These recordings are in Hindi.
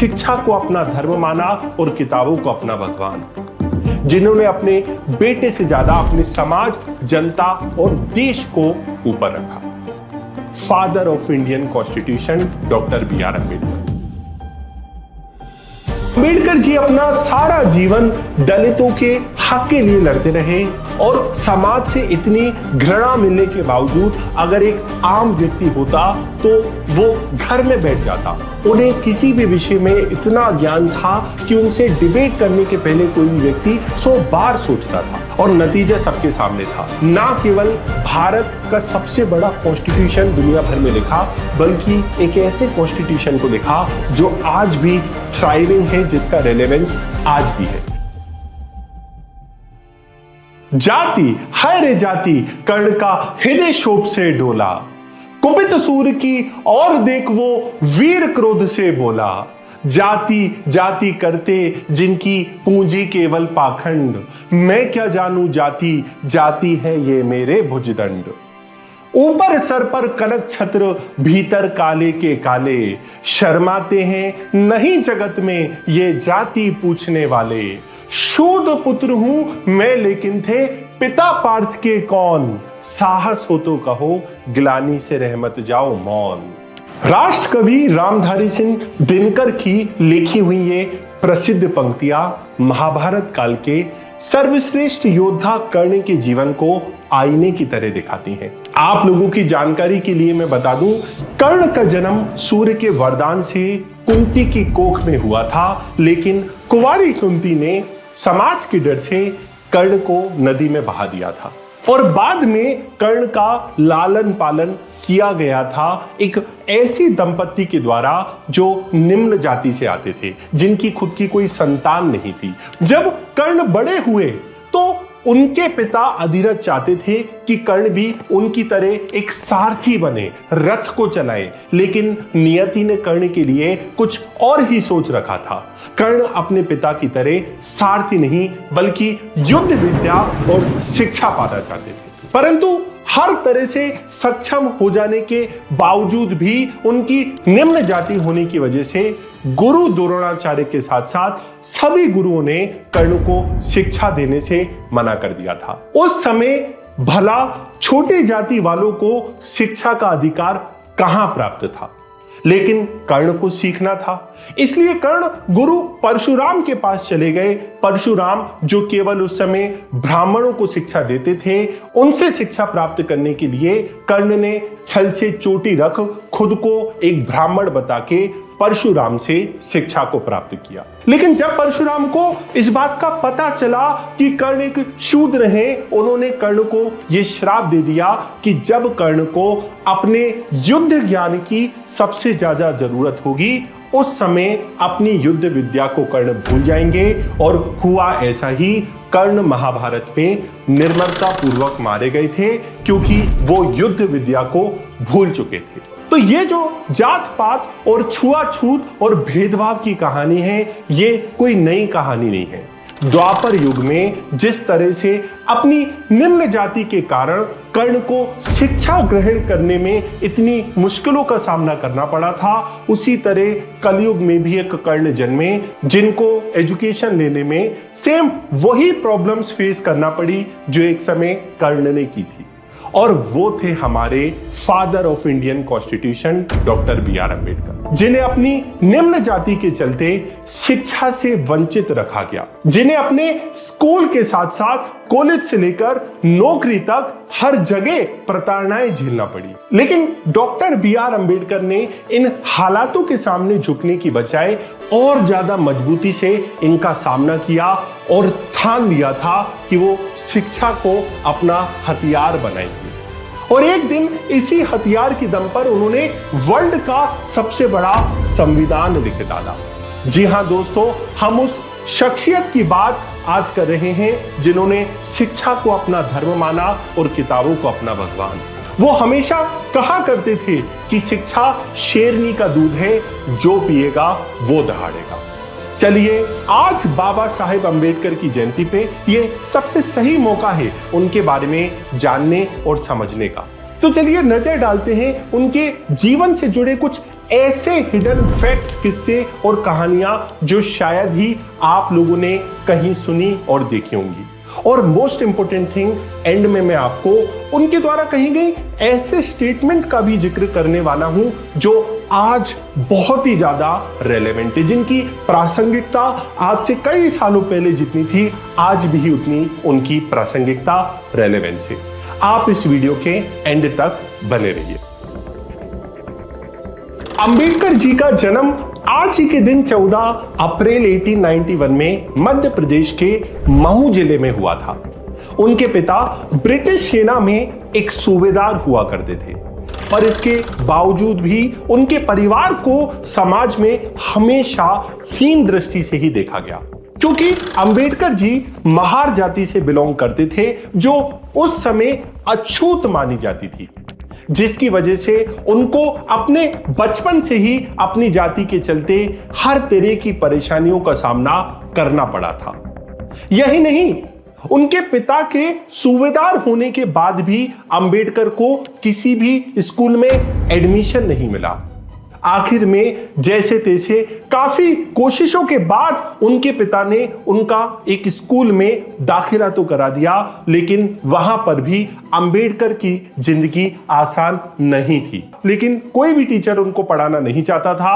शिक्षा को अपना धर्म माना और किताबों को अपना भगवान, जिन्होंने अपने बेटे से ज्यादा अपने समाज, जनता और देश को ऊपर रखा। Father of Indian constitution doctor B R. Ambedkar. Ambedkar ji अपना सारा जीवन दलितों के हक के लिए लड़ते रहे और समाज से इतनी घृणा मिलने के बावजूद अगर एक आम व्यक्ति होता तो वो घर में बैठ जाता। उन्हें किसी भी विषय में इतना ज्ञान था कि उनसे डिबेट करने के पहले कोई भी व्यक्ति 100 बार सोचता था और नतीजा सबके सामने था। ना केवल भारत का सबसे बड़ा कॉन्स्टिट्यूशन दुनिया भर में लिखा, बल्कि एक ऐसे कॉन्स्टिट्यूशन को लिखा जो आज भी थ्राइविंग है, जिसका रेलेवेंस आज भी है। जाति है रे जाति, कर्ण का हृदय शोभ से डोला, कुपित सूर की और देख वो वीर क्रोध से बोला। जाति जाति करते जिनकी पूंजी केवल पाखंड, मैं क्या जानू जाति, जाति है ये मेरे भुजदंड। ऊपर सर पर कनक छत्र, भीतर काले के काले, शर्माते हैं नहीं जगत में ये जाति पूछने वाले। शूद्र पुत्र हूं मैं लेकिन थे पिता पार्थ के कौन, साहस हो तो कहो ग्लानि से रहमत जाओ मौन। राष्ट्र कवि रामधारी सिंह दिनकर की लिखी हुई ये प्रसिद्ध पंक्तियां महाभारत काल के सर्वश्रेष्ठ योद्धा कर्ण के जीवन को आईने की तरह दिखाती हैं। आप लोगों की जानकारी के लिए मैं बता दूं, कर्ण का जन्म सूर्य के वरदान से कुंती की कोख में हुआ था, लेकिन कुंवारी कुंती ने समाज के डर से कर्ण को नदी में बहा दिया था और बाद में कर्ण का लालन पालन किया गया था एक ऐसी दंपत्ति के द्वारा जो निम्न जाति से आते थे, जिनकी खुद की कोई संतान नहीं थी। जब कर्ण बड़े हुए तो उनके पिता अधिरथ चाहते थे कि कर्ण भी उनकी तरह एक सारथी बने, रथ को चलाए, लेकिन नियति ने कर्ण के लिए कुछ और ही सोच रखा था। कर्ण अपने पिता की तरह सारथी नहीं बल्कि युद्ध विद्या और शिक्षा पाना चाहते थे, परंतु हर तरह से सक्षम हो जाने के बावजूद भी उनकी निम्न जाति होने की वजह से गुरु द्रोणाचार्य के साथ साथ सभी गुरुओं ने कर्ण को शिक्षा देने से मना कर दिया था। उस समय भला छोटी जाति वालों को शिक्षा का अधिकार कहां प्राप्त था, लेकिन कर्ण को सीखना था। इसलिए कर्ण गुरु परशुराम के पास चले गए। परशुराम जो केवल उस समय ब्राह्मणों को शिक्षा देते थे, उनसे शिक्षा प्राप्त करने के लिए कर्ण ने छल से चोटी रख खुद को एक ब्राह्मण बता के परशुराम से शिक्षा को प्राप्त किया। लेकिन जब परशुराम को इस बात का पता चला कि कर्ण एक शूद्र हैं, उन्होंने कर्ण को यह श्राप दे दिया कि जब कर्ण को अपने युद्ध ज्ञान की सबसे ज्यादा जरूरत होगी, उस समय अपनी युद्ध विद्या को कर्ण भूल जाएंगे। और हुआ ऐसा ही, कर्ण महाभारत में निर्ममता पूर्वक मारे गए थे क्योंकि वो युद्ध विद्या को भूल चुके थे। तो ये जो जात पात और छुआछूत और भेदभाव की कहानी है, ये कोई नई कहानी नहीं है। द्वापर युग में जिस तरह से अपनी निम्न जाति के कारण कर्ण को शिक्षा ग्रहण करने में इतनी मुश्किलों का सामना करना पड़ा था, उसी तरह कलयुग में भी एक कर्ण जन्मे जिनको एजुकेशन लेने में सेम वही प्रॉब्लम्स फेस करना पड़ी जो एक समय कर्ण ने की थी। और वो थे हमारे father of Indian constitution doctor B R. Ambedkar, जिन्हें अपनी निम्न जाति के चलते शिक्षा से वंचित रखा गया, जिन्हें अपने स्कूल के साथ साथ कॉलेज से लेकर नौकरी तक हर जगह प्रताड़नाएं झेलना पड़ी। लेकिन डॉक्टर बी.आर. अम्बेडकर ने इन हालातों के सामने झुकने की बजाय और ज्यादा मजबूती से इनका सामना किया और ठान लिया था कि वो शिक्षा को अपना हथियार बनाएंगे। और एक दिन इसी हथियार की दम पर उन्होंने वर्ल्ड का सबसे बड़ा संविधान लिख डाला। जी हां दोस्तों, हम उस शख्सियत की बात आज कर रहे हैं जिन्होंने शिक्षा को अपना धर्म माना और किताबों को अपना भगवान। वो हमेशा कहा करते थे कि शिक्षा शेरनी का दूध है, जो पिएगा वो दहाड़ेगा। चलिए, आज बाबा साहेब अम्बेडकर की जयंती पे ये सबसे सही मौका है उनके बारे में जानने और समझने का। तो चलिए नजर डालते हैं उनके जीवन से जुड़े कुछ ऐसे हिडन फैक्ट्स, किस्से और कहानियां जो शायद ही आप लोगों ने कहीं सुनी और देखी होंगी। और मोस्ट इंपोर्टेंट थिंग, एंड में मैं आपको उनके द्वारा कही गई ऐसे स्टेटमेंट का भी जिक्र करने वाला हूं जो आज बहुत ही ज्यादा रेलेवेंट है, जिनकी प्रासंगिकता आज से कई सालों पहले जितनी थी आज भी उतनी उनकी प्रासंगिकता, रेलेवेंस है। आप इस वीडियो के एंड तक बने रहिए। अंबेडकर जी का जन्म आज ही के दिन 14 अप्रैल 1891 में मध्य प्रदेश के महू जिले में हुआ था। उनके पिता ब्रिटिश सेना में एक सूबेदार हुआ करते थे, पर इसके बावजूद भी उनके परिवार को समाज में हमेशा हीन दृष्टि से ही देखा गया, क्योंकि अंबेडकर जी महार जाति से बिलोंग करते थे जो उस समय अछूत मानी जाती थी, जिसकी वजह से उनको अपने बचपन से ही अपनी जाति के चलते हर तरह की परेशानियों का सामना करना पड़ा था। यही नहीं, उनके पिता के सूबेदार होने के बाद भी अंबेडकर को किसी भी स्कूल में एडमिशन नहीं मिला। आखिर में जैसे तैसे काफी कोशिशों के बाद उनके पिता ने उनका एक स्कूल में दाखिला तो करा दिया, लेकिन वहां पर भी अंबेडकर की जिंदगी आसान नहीं थी। लेकिन कोई भी टीचर उनको पढ़ाना नहीं चाहता था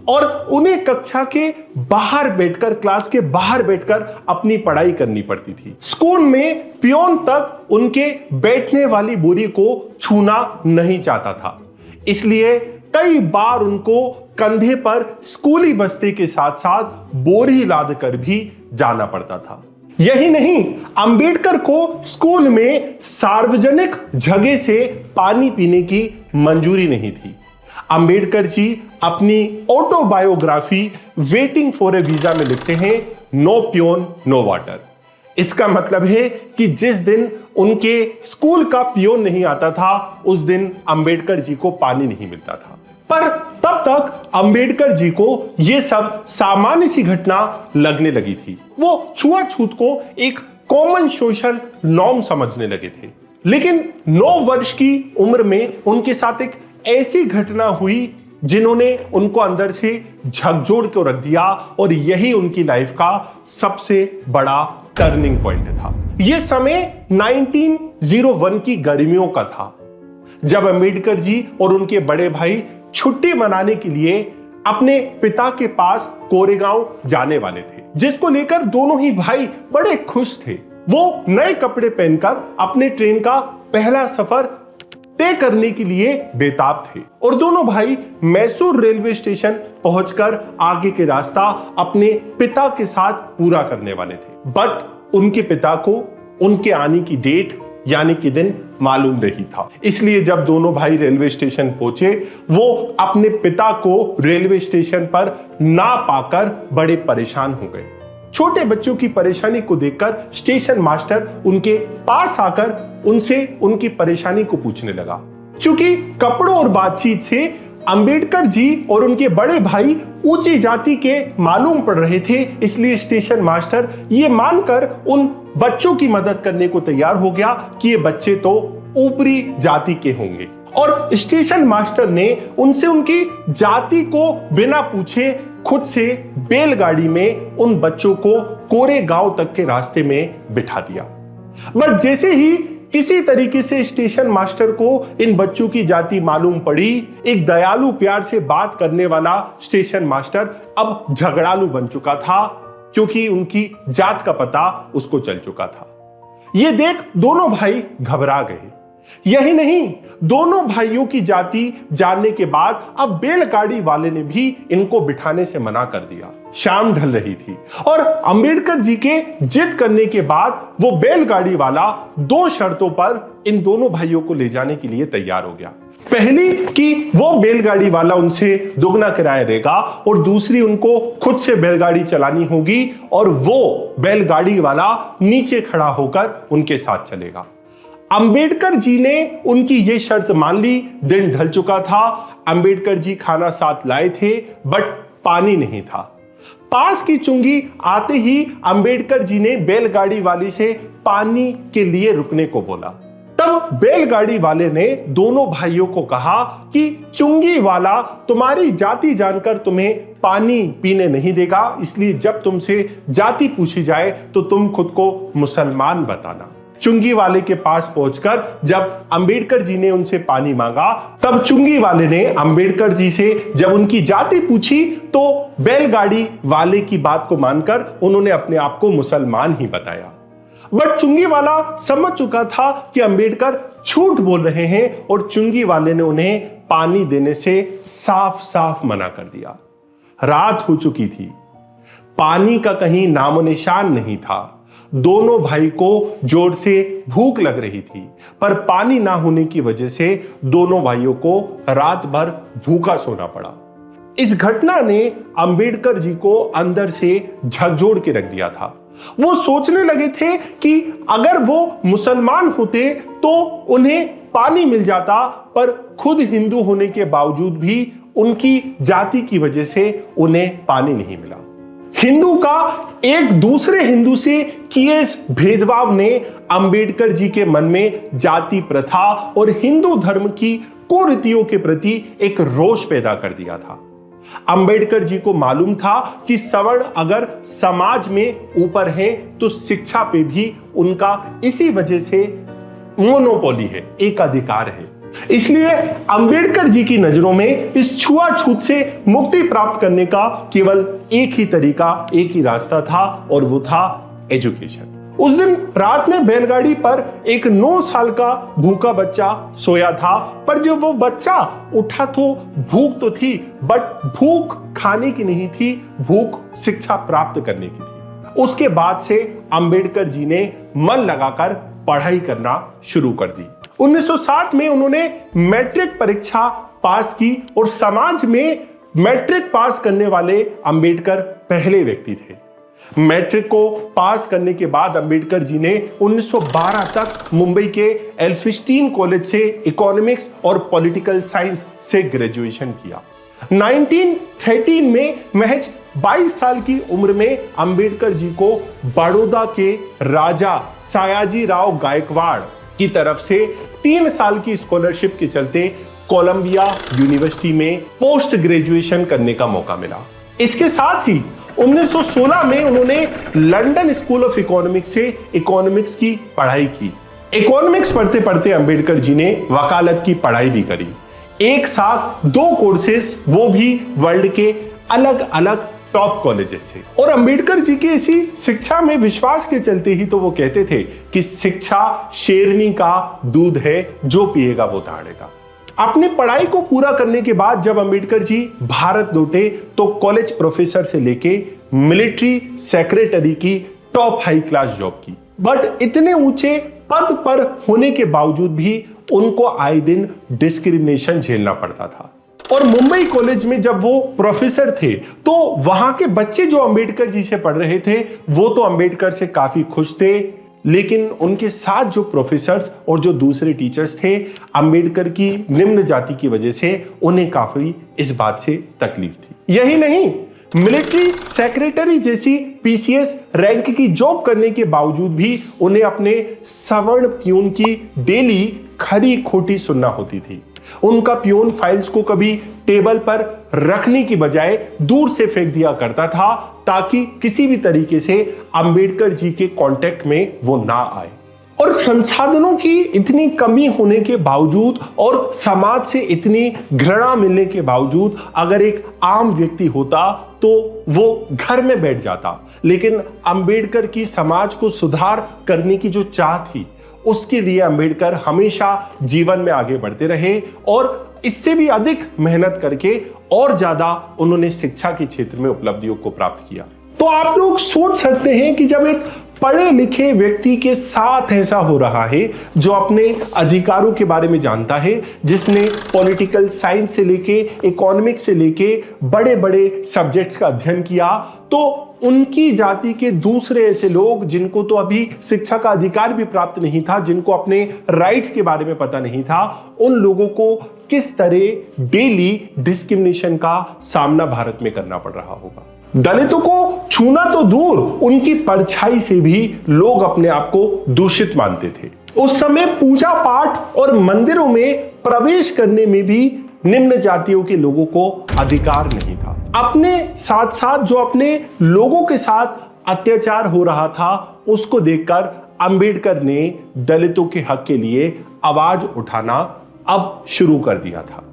और उन्हें कक्षा के बाहर बैठकर, क्लास के बाहर बैठकर अपनी पढ़ाई करनी पड़ती थी। स्कूल में पियोन तक उनके बैठने वाली बोरी को छूना नहीं चाहता था, इसलिए कई बार उनको कंधे पर स्कूली बस्ते के साथ साथ बोरी लाद कर भी जाना पड़ता था। यही नहीं, अंबेडकर को स्कूल में सार्वजनिक जगह से पानी पीने की मंजूरी नहीं थी। अंबेडकर जी अपनी autobiography waiting for A visa में लिखते हैं, नो पियोन नो वाटर। इसका मतलब है कि जिस दिन उनके स्कूल का पियोन नहीं आता था उस दिन अंबेडकर जी को पानी नहीं मिलता था। पर तब तक अंबेडकर जी को यह सब सामान्य सी घटना लगने लगी थी। वो छुआछूत को एक कॉमन सोशल नॉर्म समझने लगे थे। लेकिन 9 वर्ष की उम्र में उनके साथ एक ऐसी घटना हुई जिन्होंने उनको अंदर से झकझोर के रख दिया, और यही उनकी लाइफ का सबसे बड़ा टर्निंग पॉइंट था। यह समय 1901 की गर्मियों का था, जब अंबेडकर जी और उनके बड़े भाई छुट्टी मनाने के लिए अपने पिता के पास कोरेगांव जाने वाले थे, जिसको लेकर दोनों ही भाई बड़े खुश थे। वो नए कपड़े पहनकर अपने ट्रेन का पहला सफर तय करने के लिए बेताब थे, और दोनों भाई मैसूर रेलवे स्टेशन पहुंचकर आगे के रास्ता अपने पिता के साथ पूरा करने वाले थे। बट उनके पिता को उनके आने की डेट यानी कि दिन मालूम नहीं था, इसलिए जब दोनों भाई रेलवे स्टेशन पहुंचे वो अपने पिता को रेलवे स्टेशन पर ना पाकर बड़े परेशान हो गए। छोटे बच्चों की परेशानी को देखकर स्टेशन मास्टर उनके पास आकर उनसे उनकी परेशानी को पूछने लगा। चूंकि कपड़ों और बातचीत से अंबेडकर जी और उनके बड़े भाई ऊंची जाति के मालूम पड़ रहे थे, इसलिए स्टेशन मास्टर ये मानकर उन बच्चों की मदद करने को तैयार हो गया कि ये बच्चे तो ऊपरी जाति के होंगे, और स्टेशन मास्टर ने उनसे उनकी जाति को बिना पूछे खुद से बैलगाड़ी में उन बच्चों को कोरेगांव तक के रास्ते में बिठा दिया। बट जैसे ही किसी तरीके से स्टेशन मास्टर को इन बच्चों की जाति मालूम पड़ी, एक दयालु प्यार से बात करने वाला स्टेशन मास्टर अब झगड़ालू बन चुका था, क्योंकि उनकी जात का पता उसको चल चुका था। यह देख दोनों भाई घबरा गए। यही नहीं, दोनों भाइयों की जाति जानने के बाद अब बैलगाड़ी वाले ने भी इनको बिठाने से मना कर दिया। शाम ढल रही थी और अंबेडकर जी के जिद करने के बाद वो बैलगाड़ी वाला 2 शर्तों पर इन दोनों भाइयों को ले जाने के लिए तैयार हो गया। पहली कि वो बैलगाड़ी वाला उनसे दुगना किराया देगा, और दूसरी उनको खुद से बैलगाड़ी चलानी होगी और वो बैलगाड़ी वाला नीचे खड़ा होकर उनके साथ चलेगा। अंबेडकर जी ने उनकी ये शर्त मान ली। दिन ढल चुका था। अंबेडकर जी खाना साथ लाए थे, बट पानी नहीं था। पास की चुंगी आते ही अंबेडकर जी ने बैलगाड़ी वाली से पानी के लिए रुकने को बोला। तब बैलगाड़ी वाले ने दोनों भाइयों को कहा कि चुंगी वाला तुम्हारी जाति जानकर तुम्हें पानी पीने नहीं देगा, इसलिए जब तुमसे जाति पूछी जाए तो तुम खुद को मुसलमान बताना। चुंगी वाले के पास पहुंचकर जब अंबेडकर जी ने उनसे पानी मांगा, तब चुंगी वाले ने अंबेडकर जी से जब उनकी जाति पूछी तो बैलगाड़ी वाले की बात को मानकर उन्होंने अपने आप को मुसलमान ही बताया। बट चुंगी वाला समझ चुका था कि अंबेडकर झूठ बोल रहे हैं और चुंगी वाले ने उन्हें पानी देने से साफ साफ मना कर दिया। रात हो चुकी थी, पानी का कहीं नामो निशान नहीं था। दोनों भाई को जोर से भूख लग रही थी, पर पानी ना होने की वजह से दोनों भाइयों को रात भर भूखा सोना पड़ा। इस घटना ने अंबेडकर जी को अंदर से झकझोर के रख दिया था। वो सोचने लगे थे कि अगर वो मुसलमान होते तो उन्हें पानी मिल जाता, पर खुद हिंदू होने के बावजूद भी उनकी जाति की वजह से उन्हें पानी नहीं मिला। हिंदू का एक दूसरे हिंदू से किए इस भेदभाव ने अंबेडकर जी के मन में जाति प्रथा और हिंदू धर्म की कुरीतियों के प्रति एक रोष पैदा कर दिया था। अंबेडकर जी को मालूम था कि सवर्ण अगर समाज में ऊपर है तो शिक्षा पे भी उनका इसी वजह से मोनोपोली है, एक अधिकार है। इसलिए अंबेडकर जी की नजरों में इस छुआछूत से मुक्ति प्राप्त करने का केवल एक ही तरीका, एक ही रास्ता था, और वो था एजुकेशन। उस दिन रात में बैलगाड़ी पर एक 9 साल का भूखा बच्चा सोया था, पर जब वो बच्चा उठा तो भूख तो थी, बट भूख खाने की नहीं थी, भूख शिक्षा प्राप्त करने की थी। उसके बाद से अंबेडकर जी ने मन लगाकर पढ़ाई करना शुरू कर दी। 1907 में उन्होंने मैट्रिक परीक्षा पास की और समाज में मैट्रिक पास करने वाले अंबेडकर पहले व्यक्ति थे। मैट्रिक को पास करने के बाद अंबेडकर जी ने 1912 तक मुंबई के एल्फिस्टीन कॉलेज से इकोनॉमिक्स और पॉलिटिकल साइंस से ग्रेजुएशन किया। 1913 में महज 22 साल की उम्र में अंबेडकर जी को बड़ौदा के राजा सयाजी राव गायकवाड़ की तरफ से 3 साल की स्कॉलरशिप के चलते कोलंबिया यूनिवर्सिटी में पोस्ट ग्रेजुएशन करने का मौका मिला। इसके साथ ही 1916 में उन्होंने लंदन स्कूल ऑफ इकोनॉमिक्स से इकोनॉमिक्स की पढ़ाई की। इकोनॉमिक्स पढ़ते पढ़ते अंबेडकर जी ने वकालत की पढ़ाई भी करी। एक साथ 2 कोर्सेस, वो भी वर्ल्ड के अलग अलग टॉप कॉलेजेस से। और अंबेडकर जी की इसी शिक्षा में विश्वास के चलते ही तो वो कहते थे कि शिक्षा शेरनी का दूध है, जो पिएगा वो दहाड़ेगा। अपनी पढ़ाई को पूरा करने के बाद जब अंबेडकर जी भारत लौटे तो कॉलेज प्रोफेसर से लेके मिलिट्री सेक्रेटरी की टॉप हाई क्लास जॉब की। बट इतने ऊंचे पद पर होने के बावजूद भी उनको आए दिन डिस्क्रिमिनेशन झेलना पड़ता था। और मुंबई कॉलेज में जब वो प्रोफेसर थे तो वहां के बच्चे जो अंबेडकर जी से पढ़ रहे थे वो तो अंबेडकर से काफी खुश थे, लेकिन उनके साथ जो प्रोफेसर्स और जो दूसरे टीचर्स थे अंबेडकर की निम्न जाति की वजह से उन्हें काफी इस बात से तकलीफ थी। यही नहीं, मिलिट्री सेक्रेटरी जैसी पीसीएस रैंक की जॉब करने के बावजूद भी उन्हें अपने सवर्ण प्यून की डेली खरी खोटी सुनना होती थी। उनका प्यून फाइल्स को कभी टेबल पर रखने की बजाय दूर से फेंक दिया करता था ताकि किसी भी तरीके से अंबेडकर जी के कांटेक्ट में वो ना आए। और संसाधनों की इतनी कमी होने के बावजूद और समाज से इतनी घृणा मिलने के बावजूद अगर एक आम व्यक्ति होता तो वो घर में बैठ जाता, लेकिन अंबेडकर की समाज को सुधार करने की जो चाह थी उसके लिए अंबेडकर हमेशा जीवन में आगे बढ़ते रहे और इससे भी अधिक मेहनत करके और ज्यादा उन्होंने शिक्षा के क्षेत्र में उपलब्धियों को प्राप्त किया। तो आप लोग सोच सकते हैं कि जब एक पढ़े लिखे व्यक्ति के साथ ऐसा हो रहा है जो अपने अधिकारों के बारे में जानता है, जिसने पॉलिटिकल साइंस से लेके इकोनॉमिक्स से लेके बड़े बड़े सब्जेक्ट्स का अध्ययन किया, तो उनकी जाति के दूसरे ऐसे लोग जिनको तो अभी शिक्षा का अधिकार भी प्राप्त नहीं था, जिनको अपने राइट्स के बारे में पता नहीं था, उन लोगों को किस तरह डेली डिस्क्रिमिनेशन का सामना भारत में करना पड़ रहा होगा। दलितों को छूना तो दूर, उनकी परछाई से भी लोग अपने आप को दूषित मानते थे। उस समय पूजा पाठ और मंदिरों में प्रवेश करने में भी निम्न जातियों के लोगों को अधिकार नहीं था। अपने साथ साथ जो अपने लोगों के साथ अत्याचार हो रहा था उसको देखकर अंबेडकर ने दलितों के हक के लिए आवाज उठाना अब शुरू कर दिया था।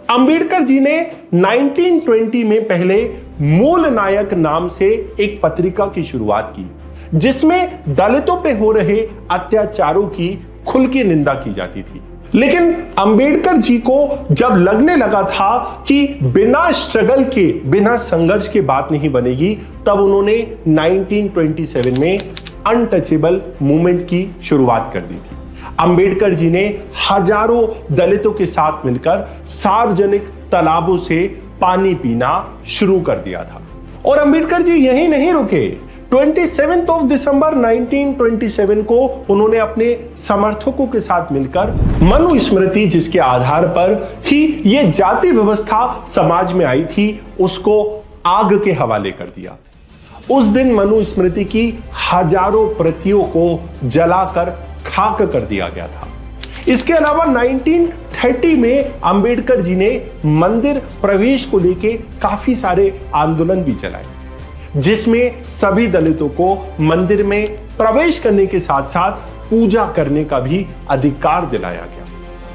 अंबेडकर जी ने 1920 में पहले मूल नायक नाम से एक पत्रिका की शुरुआत की, जिसमें दलितों पे हो रहे अत्याचारों की खुल की निंदा की जाती थी। लेकिन अंबेडकर जी को जब लगने लगा था कि बिना स्ट्रगल के, बिना संघर्ष के बात नहीं बनेगी, तब उन्होंने 1927 में अनटचेबल मूवमेंट की शुरुआत कर दी थी। अंबेडकर जी ने हजारों दलितों के साथ मिलकर सार्वजनिक तालाबों से पानी पीना शुरू कर दिया था। और अंबेडकर जी यहीं नहीं रुके। 27 दिसंबर 1927 को उन्होंने अपने समर्थकों के साथ मिलकर मनुस्मृति, जिसके आधार पर ही यह जाति व्यवस्था समाज में आई थी, उसको आग के हवाले कर दिया। उस दिन मनुस्मृति की हजारों प्रतियों को जलाकर खाक कर दिया गया था। इसके अलावा 1930 में अंबेडकर जी ने मंदिर प्रवेश को लेकर काफी सारे आंदोलन भी चलाए, जिसमें सभी दलितों को मंदिर में प्रवेश करने के साथ साथ पूजा करने का भी अधिकार दिलाया गया।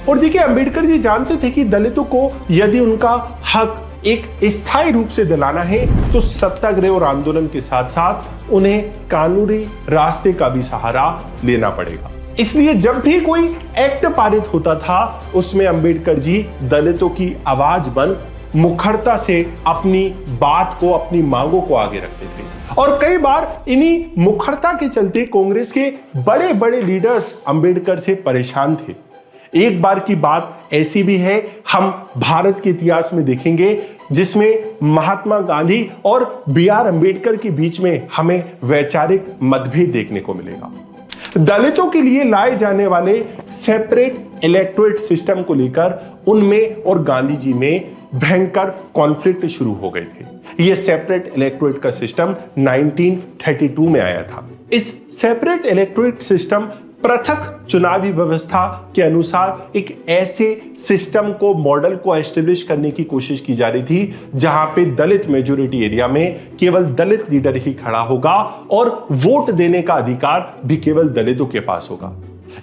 और देखिए, अंबेडकर जी जानते थे कि दलितों को यदि उनका हक एक स्थायी रूप से दिलाना है तो सत्याग्रह और आंदोलन के साथ साथ उन्हें कानूनी रास्ते का भी सहारा लेना पड़ेगा। इसलिए जब भी कोई एक्ट पारित होता था, उसमें अंबेडकर जी दलितों की आवाज बन मुखरता से अपनी बात को, अपनी मांगों को आगे रखते थे। और कई बार इन्हीं मुखरता के चलते कांग्रेस के बड़े बड़े लीडर्स अंबेडकर से परेशान थे। एक बार की बात ऐसी भी है, हम भारत के इतिहास में देखेंगे, जिसमें महात्मा गांधी और बी.आर. अंबेडकर के बीच में हमें वैचारिक मतभेद देखने को मिलेगा। दलितों के लिए लाए जाने वाले सेपरेट इलेक्टोरेट सिस्टम को लेकर उनमें और गांधी जी में भयंकर कॉन्फ्लिक्ट शुरू हो गए थे। यह सेपरेट इलेक्टोरेट का सिस्टम 1932 में आया था। इस सेपरेट इलेक्टोरेट सिस्टम पृथक चुनावी व्यवस्था के अनुसार एक ऐसे सिस्टम को, मॉडल को एस्टेब्लिश करने की कोशिश की जा रही थी जहां पे दलित मेजोरिटी एरिया में केवल दलित लीडर ही खड़ा होगा और वोट देने का अधिकार भी केवल दलितों के पास होगा।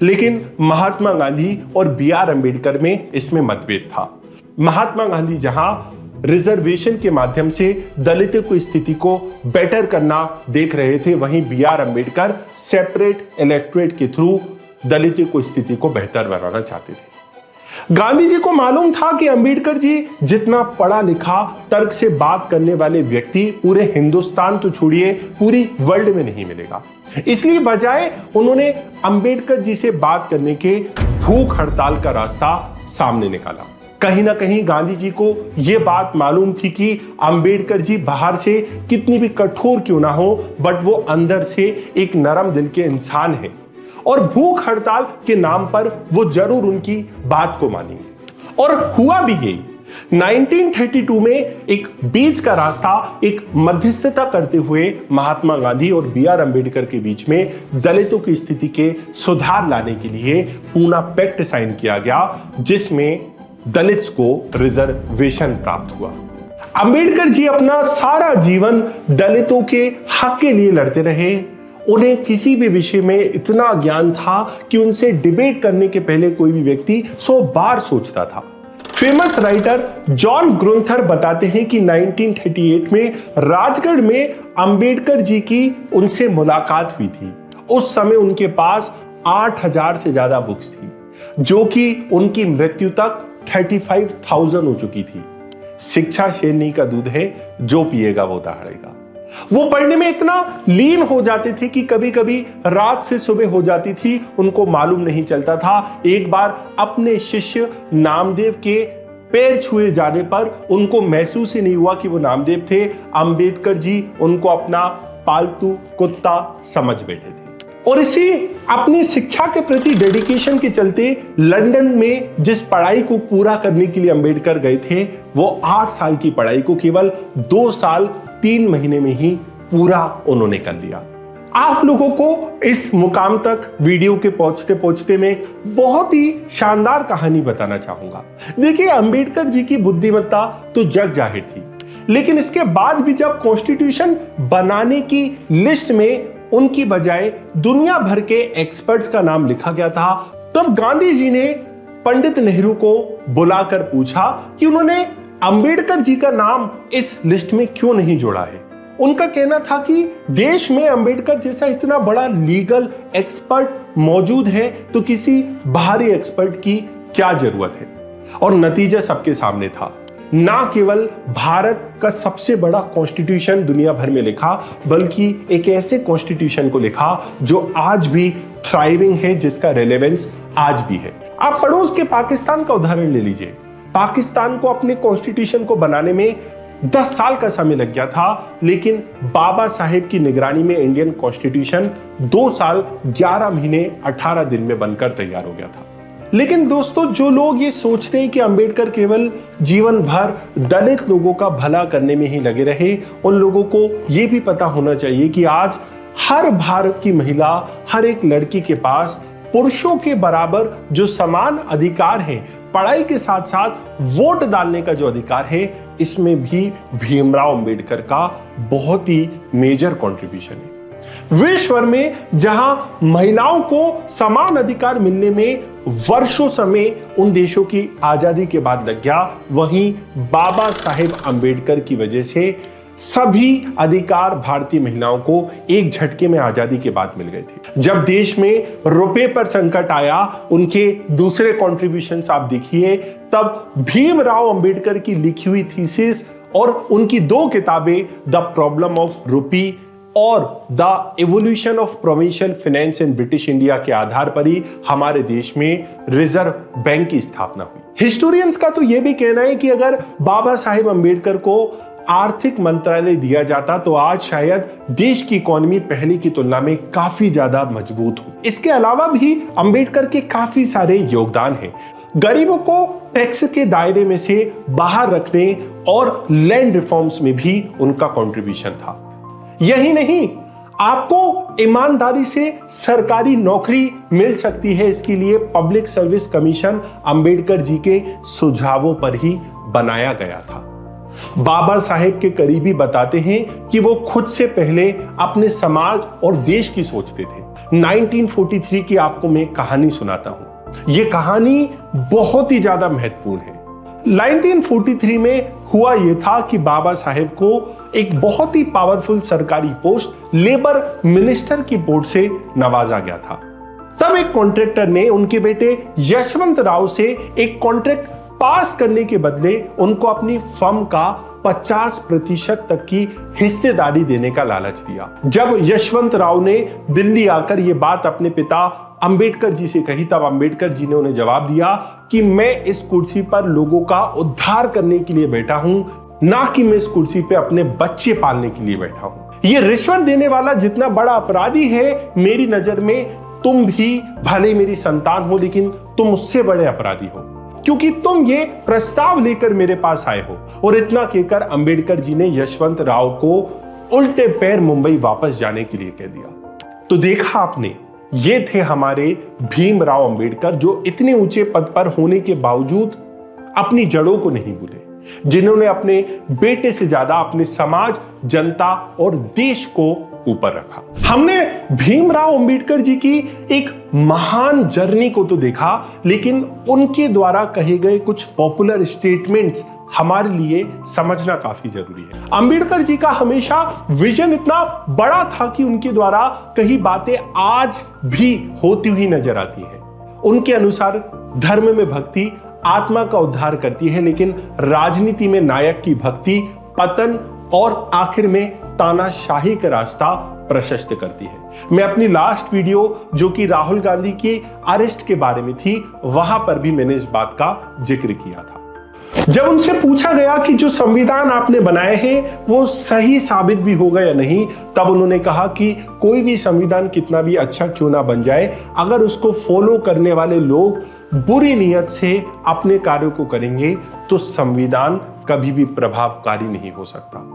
लेकिन महात्मा गांधी और बी.आर. अंबेडकर में इसमें मतभेद था। महात्मा गांधी जहां रिजर्वेशन के माध्यम से दलितों की स्थिति को बेटर करना देख रहे थे, वहीं बी.आर. अंबेडकर सेपरेट इलेक्टोरेट के थ्रू दलितों की स्थिति को बेहतर बनाना चाहते थे। गांधी जी को मालूम था कि अंबेडकर जी जितना पढ़ा लिखा, तर्क से बात करने वाले व्यक्ति पूरे हिंदुस्तान तो छोड़िए, पूरी वर्ल्ड में नहीं मिलेगा। इसलिए बजाय उन्होंने अंबेडकर जी से बात करने के भूख हड़ताल का रास्ता सामने निकाला। कहीं ना कहीं गांधी जी को यह बात मालूम थी कि अंबेडकर जी बाहर से कितनी भी कठोर क्यों ना हो, बट वो अंदर से एक नरम दिल के इंसान हैं और भूख हड़ताल के नाम पर वो जरूर उनकी बात को मानेंगे। और हुआ भी यही। 1932 में एक बीच का रास्ता, एक मध्यस्थता करते हुए महात्मा गांधी और बी.आर. अंबेडकर के बीच में दलितों की स्थिति के सुधार लाने के लिए पूना पैक्ट साइन किया गया, जिसमें दलित्स को रिजर्वेशन प्राप्त हुआ। अंबेडकर जी अपना सारा जीवन दलितों के हक के लिए लड़ते रहे। उन्हें किसी भी विषय में इतना ज्ञान था कि उनसे डिबेट करने के पहले कोई भी व्यक्ति 100 बार सोचता था। फेमस राइटर जॉन ग्रुंथर बताते हैं कि 1938 में राजगढ़ में अंबेडकर जी की उनसे मुलाकात हुई थी। उस समय उनके पास 8000 से ज्यादा बुक्स थी, जो कि उनकी मृत्यु तक 35,000 हो चुकी थी। शिक्षा शेरनी का दूध है, जो पिएगा वो दहाड़ेगा। वो पढ़ने में इतना लीन हो जाते थे कि कभी कभी रात से सुबह हो जाती थी, उनको मालूम नहीं चलता था। एक बार अपने शिष्य नामदेव के पैर छुए जाने पर उनको महसूस ही नहीं हुआ कि वो नामदेव थे। अंबेडकर जी उनको अपना पालतू कुत्ता समझ बैठे थे। और इसी अपनी शिक्षा के प्रति डेडिकेशन के चलते लंदन में जिस पढ़ाई को पूरा करने के लिए अंबेडकर गए थे, वो 8 साल की पढ़ाई को केवल 2 साल 3 महीने में ही पूरा उन्होंने कर लिया। आप लोगों को इस मुकाम तक वीडियो के पहुंचते पहुंचते मैं एक बहुत ही शानदार कहानी बताना चाहूंगा। देखिए, अंबेडकर जी की बुद्धिमत्ता तो जग जाहिर थी, लेकिन इसके बाद भी जब कॉन्स्टिट्यूशन बनाने की लिस्ट में उनकी बजाय दुनिया भर के एक्सपर्ट्स का नाम लिखा गया था, तब गांधी जी ने पंडित नेहरू को बुलाकर पूछा कि उन्होंने अंबेडकर जी का नाम इस लिस्ट में क्यों नहीं जोड़ा है। उनका कहना था कि देश में अंबेडकर जैसा इतना बड़ा लीगल एक्सपर्ट मौजूद है, तो किसी बाहरी एक्सपर्ट की क्या जरूरत है। और नतीजा सबके सामने था। ना केवल भारत का सबसे बड़ा कॉन्स्टिट्यूशन दुनिया भर में लिखा, बल्कि एक ऐसे कॉन्स्टिट्यूशन को लिखा जो आज भी थ्राइविंग है, जिसका रेलेवेंस आज भी है। आप पड़ोस के पाकिस्तान का उदाहरण ले लीजिए। पाकिस्तान को अपने कॉन्स्टिट्यूशन को बनाने में 10 साल का समय लग गया था, लेकिन बाबा साहेब की निगरानी में इंडियन कॉन्स्टिट्यूशन 2 साल 11 महीने 18 दिन में बनकर तैयार हो गया था। लेकिन दोस्तों, जो लोग ये सोचते हैं कि अंबेडकर केवल जीवन भर दलित लोगों का भला करने में ही लगे रहे, उन लोगों को यह भी पता होना चाहिए कि आज हर भारत की महिला, हर एक लड़की के पास पुरुषों के बराबर जो समान अधिकार है, पढ़ाई के साथ साथ वोट डालने का जो अधिकार है, इसमें भी भीमराव अंबेडकर का बहुत ही मेजर कंट्रीब्यूशन है। विश्व भर में जहां महिलाओं को समान अधिकार मिलने में वर्षों समय उन देशों की आजादी के बाद लग गया, वहीं बाबा साहेब अंबेडकर की वजह से सभी अधिकार भारतीय महिलाओं को एक झटके में आजादी के बाद मिल गए थे। जब देश में रुपए पर संकट आया, उनके दूसरे कॉन्ट्रीब्यूशंस आप देखिए, तब भीमराव अंबेडकर की लिखी हुई थीसिस और उनकी 2 किताबें, द प्रॉब्लम ऑफ रुपी और the evolution of provincial finance in British India के आधार पर ही हमारे देश में रिजर्व बैंक की स्थापना हुई। हिस्टोरियंस का तो यह भी कहना है कि अगर बाबा साहेब अंबेडकर को आर्थिक मंत्रालय दिया जाता तो आज शायद देश की इकोनॉमी पहले की तुलना में काफी ज्यादा मजबूत हो। इसके अलावा भी अंबेडकर के काफी सारे योगदान हैं। गरीबों को टैक्स के दायरे में से बाहर रखने और लैंड रिफॉर्म्स में भी उनका कंट्रीब्यूशन था। यही नहीं, आपको ईमानदारी से सरकारी नौकरी मिल सकती है, इसके लिए public service commission Ambedkar ji के सुझावों पर ही बनाया गया था। बाबा साहेब के करीबी बताते हैं कि वो खुद से पहले अपने समाज और देश की सोचते थे। 1943 की आपको मैं कहानी सुनाता हूं। ये कहानी बहुत ही ज्यादा महत्वपूर्ण है। 1943 में हुआ यह था कि बाबा साहेब को एक बहुत ही पावरफुल सरकारी पोस्ट लेबर मिनिस्टर की पोस्ट से नवाजा गया था। तब एक कॉन्ट्रैक्टर ने उनके बेटे यशवंत राव से एक कॉन्ट्रैक्ट पास करने के बदले उनको अपनी फर्म का 50% तक की हिस्सेदारी देने का लालच दिया। जब यशवंत राव ने दिल्ली आकर यह बात अपने पिता अंबेडकर जी से कही, तब अंबेडकर जी ने उन्हें जवाब दिया कि मैं इस कुर्सी पर लोगों का उद्धार करने के लिए बैठा हूं, ना कि मैं इस कुर्सी पे अपने बच्चे पालने के लिए बैठा हूं। ये रिश्वत देने वाला जितना बड़ा अपराधी है, मेरी नजर में तुम भी भले मेरी संतान हो, लेकिन तुम उससे बड़े अपराधी हो, क्योंकि तुम ये प्रस्ताव लेकर मेरे पास आए हो। और इतना कहकर अंबेडकर जी ने यशवंत राव को उल्टे पैर मुंबई वापस जाने के लिए कह दिया। तो देखा आपने, ये थे हमारे भीमराव अंबेडकर, जो इतने ऊंचे पद पर होने के बावजूद अपनी जड़ों को नहीं भूले, जिन्होंने अपने बेटे से ज्यादा अपने समाज, जनता और देश को ऊपर रखा। हमने भीमराव अंबेडकर जी की एक महान जर्नी को तो देखा, लेकिन उनके द्वारा कहे गए कुछ पॉपुलर स्टेटमेंट्स हमारे लिए समझना काफी जरूरी है। अंबेडकर जी का हमेशा विजन इतना बड़ा था कि उनके द्वारा कई बातें आज भी होती हुई नजर आती है। उनके अनुसार धर्म में भक्ति आत्मा का उद्धार करती है, लेकिन राजनीति में नायक की भक्ति पतन और आखिर में तानाशाही का रास्ता प्रशस्त करती है। मैं अपनी लास्ट वीडियो, जो कि राहुल गांधी की अरेस्ट के बारे में थी, वहां पर भी मैंने इस बात का जिक्र किया था। जब उनसे पूछा गया कि जो संविधान आपने बनाए हैं वो सही साबित भी होगा या नहीं, तब उन्होंने कहा कि कोई भी संविधान कितना भी अच्छा क्यों ना बन जाए, अगर उसको फॉलो करने वाले लोग बुरी नीयत से अपने कार्यों को करेंगे तो संविधान कभी भी प्रभावकारी नहीं हो सकता।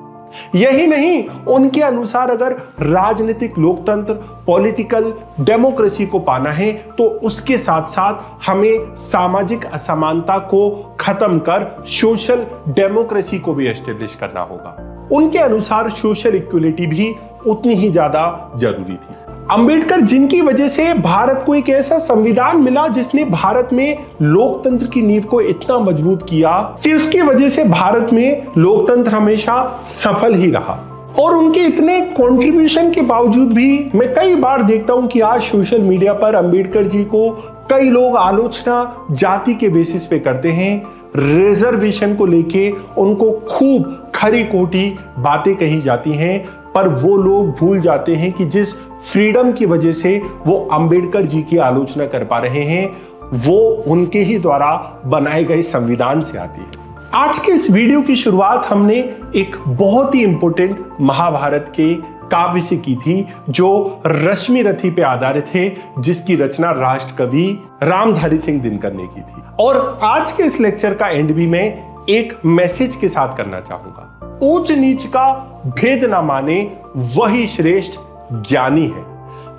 यही नहीं, उनके अनुसार अगर राजनीतिक लोकतंत्र, पॉलिटिकल डेमोक्रेसी को पाना है तो उसके साथ साथ हमें सामाजिक असमानता को खत्म कर सोशल डेमोक्रेसी को भी एस्टेब्लिश करना होगा। उनके अनुसार सोशल इक्वलिटी भी उतनी ही ज्यादा जरूरी थी। अंबेडकर जिनकी वजह से भारत को एक ऐसा संविधान मिला जिसने भारत में लोकतंत्र की नींव को इतना मजबूत किया कि उसकी वजह से भारत में लोकतंत्र हमेशा सफल ही रहा। और उनके इतने कंट्रीब्यूशन के बावजूद भी मैं कई बार देखता हूं कि आज सोशल मीडिया पर अंबेडकर जी को कई लोग आलोचना जाति के बेसिस पे करते हैं। रिजर्वेशन को लेके उनको खूब खरी खोटी बातें कही जाती हैं, पर वो लोग भूल जाते हैं कि जिस फ्रीडम की वजह से वो अंबेडकर जी की आलोचना कर पा रहे हैं वो उनके ही द्वारा बनाए गए संविधान से आती है। आज के इस वीडियो की शुरुआत हमने एक बहुत ही इंपॉर्टेंट महाभारत के काव्य से की थी जो रश्मि रथी पे आधारित है, जिसकी रचना राष्ट्र कवि रामधारी सिंह दिनकर ने की थी। और आज के इस लेक्चर का एंड भी मैं एक मैसेज के साथ करना चाहूंगा। ऊंच नीच का भेद ना माने वही श्रेष्ठ ज्ञानी है।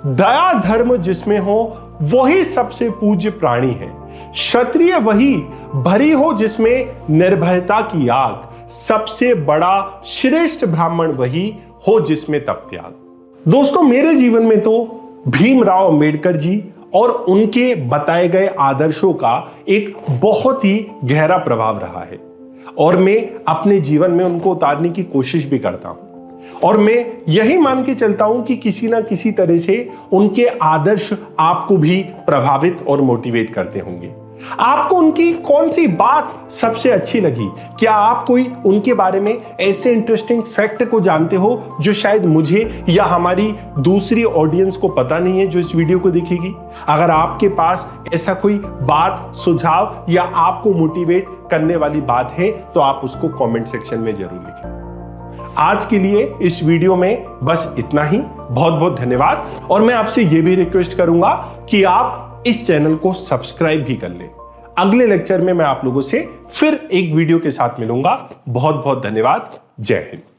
दया धर्म जिसमें हो वही सबसे पूज्य प्राणी है। क्षत्रिय वही भरी हो जिसमें निर्भयता की आग। सबसे बड़ा श्रेष्ठ ब्राह्मण वही हो जिसमें तप त्याग। दोस्तों, मेरे जीवन में तो भीमराव अंबेडकर जी और उनके बताए गए आदर्शों का एक बहुत ही गहरा प्रभाव रहा है और मैं अपने जीवन में उनको उतारने की कोशिश भी करता हूं। और मैं यही मान के चलता हूं कि किसी ना किसी तरह से उनके आदर्श आपको भी प्रभावित और मोटिवेट करते होंगे। आपको उनकी कौन सी बात सबसे अच्छी लगी? क्या आप कोई उनके बारे में ऐसे इंटरेस्टिंग फैक्ट को जानते हो जो शायद मुझे या हमारी दूसरी ऑडियंस को पता नहीं है जो इस वीडियो को देखेगी? अगर आपके पास ऐसा कोई बात, सुझाव या आपको मोटिवेट करने वाली बात है तो आप उसको कमेंट सेक्शन में जरूर लिखें। आज के लिए इस वीडियो में बस इतना ही। बहुत बहुत धन्यवाद। और मैं आपसे यह भी रिक्वेस्ट करूंगा कि आप इस चैनल को सब्सक्राइब भी कर लें। अगले लेक्चर में मैं आप लोगों से फिर एक वीडियो के साथ मिलूंगा। बहुत बहुत धन्यवाद। जय हिंद।